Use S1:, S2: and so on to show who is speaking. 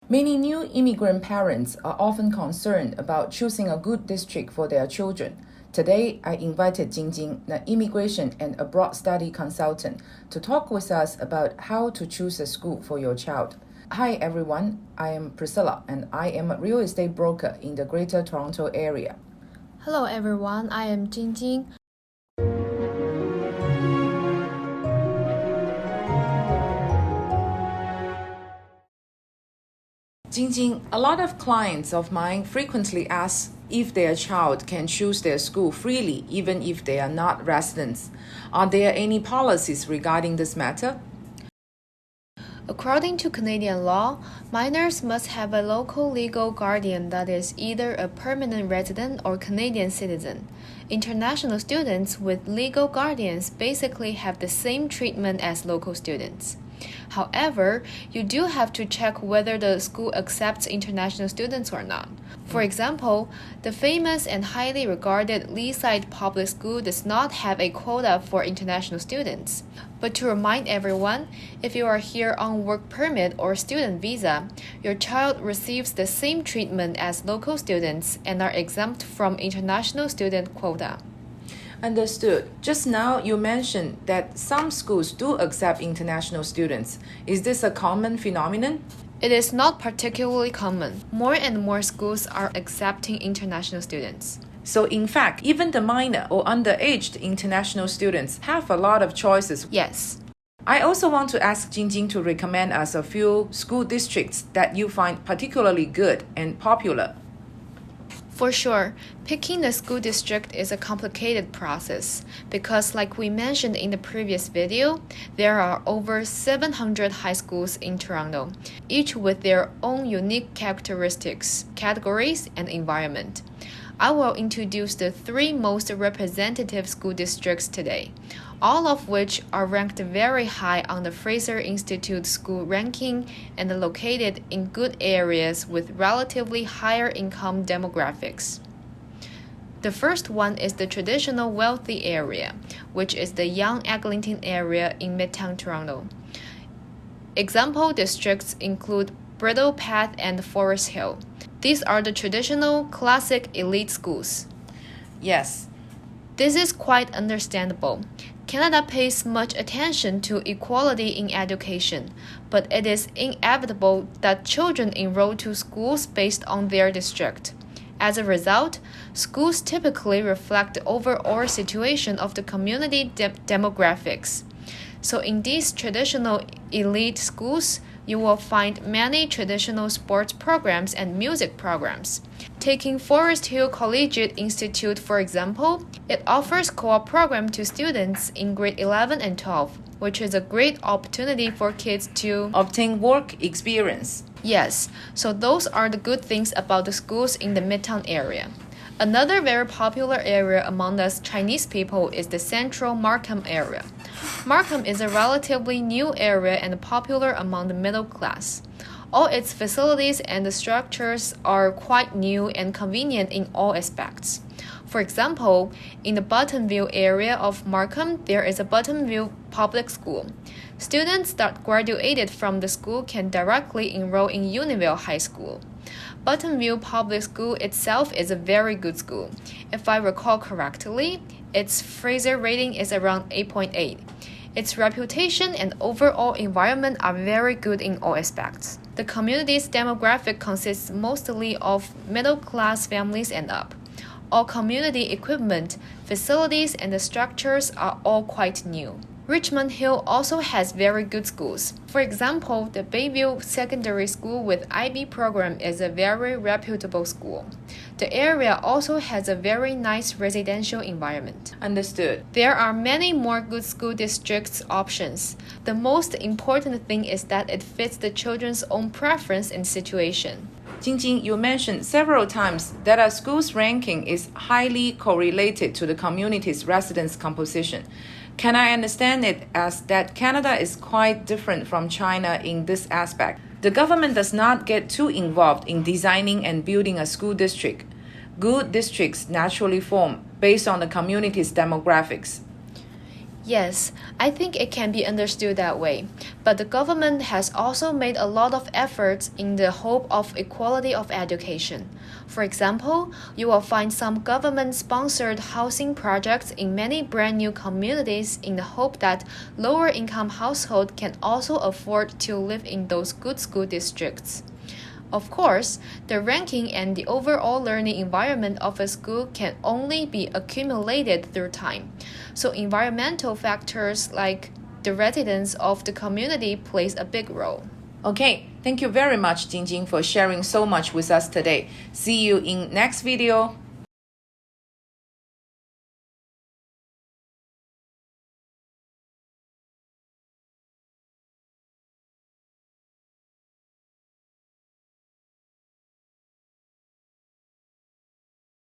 S1: Many new immigrant parents are often concerned about choosing a good district for their children. Today, I invited Jingjing, an immigration and abroad study consultant, to talk with us about how to choose a school for your child. Hi everyone, I am Priscilla and I am a real estate broker in the Greater Toronto area.
S2: Hello everyone, I am Jingjing.
S1: Jingjing, a lot of clients of mine frequently ask if their child can choose their school freely even if they are not residents. Are there any policies regarding this matter?
S2: According to Canadian law, minors must have a local legal guardian that is either a permanent resident or Canadian citizen. International students with legal guardians basically have the same treatment as local students. However, you do have to check whether the school accepts international students or not. For example, the famous and highly regarded Leaside Public School does not have a quota for international students. But to remind everyone, if you are here on work permit or student visa, your child receives the same treatment as local students and are exempt from international student quota.
S1: Understood. Just now you mentioned that some schools do accept international students. Is this a common phenomenon?
S2: It is not particularly common. More and more schools are accepting international students.
S1: So in fact, even the minor or underaged international students have a lot of choices.
S2: Yes.
S1: I also want to ask Jingjing to recommend us a few school districts that you find particularly good and popular.
S2: For sure, picking the school district is a complicated process because, like we mentioned in the previous video, there are over 700 high schools in Toronto, each with their own unique characteristics, categories, and environment. I will introduce the three most representative school districts today, all of which are ranked very high on the Fraser Institute school ranking and located in good areas with relatively higher income demographics. The first one is the traditional wealthy area, which is the Yonge Eglinton area in Midtown Toronto. Example districts include Bridle Path and Forest Hill. These are the traditional, classic elite schools.
S1: Yes.
S2: This is quite understandable. Canada pays much attention to equality in education, but it is inevitable that children enroll to schools based on their district. As a result, schools typically reflect the overall situation of the community demographics. So in these traditional elite schools, you will find many traditional sports programs and music programs. Taking Forest Hill Collegiate Institute, for example, it offers co-op program to students in grade 11 and 12, which is a great opportunity for kids to
S1: obtain work experience.
S2: Yes, so those are the good things about the schools in the Midtown area. Another very popular area among us Chinese people is the Central Markham area. Markham is a relatively new area and popular among the middle class. All its facilities and the structures are quite new and convenient in all aspects. For example, in the Buttonville area of Markham, there is a Buttonville Public School. Students that graduated from the school can directly enroll in Unionville High School. Buttonville Public School itself is a very good school. If I recall correctly, its Fraser rating is around 8.8. Its reputation and overall environment are very good in all aspects. The community's demographic consists mostly of middle-class families and up. All community equipment, facilities, and the structures are all quite new. Richmond Hill also has very good schools. For example, the Bayview Secondary School with IB program is a very reputable school. The area also has a very nice residential environment.
S1: Understood.
S2: There are many more good school districts options. The most important thing is that it fits the children's own preference and situation.
S1: Jingjing, you mentioned several times that a school's ranking is highly correlated to the community's residence composition. Can I understand it as that Canada is quite different from China in this aspect? The government does not get too involved in designing and building a school district. Good districts naturally form based on the community's demographics.
S2: Yes, I think it can be understood that way. But the government has also made a lot of efforts in the hope of equality of education. For example, you will find some government-sponsored housing projects in many brand new communities in the hope that lower-income households can also afford to live in those good school districts. Of course, the ranking and the overall learning environment of a school can only be accumulated through time. So environmental factors like the residents of the community plays a big role.
S1: Okay, thank you very much, Jingjing, for sharing so much with us today. See you in next video.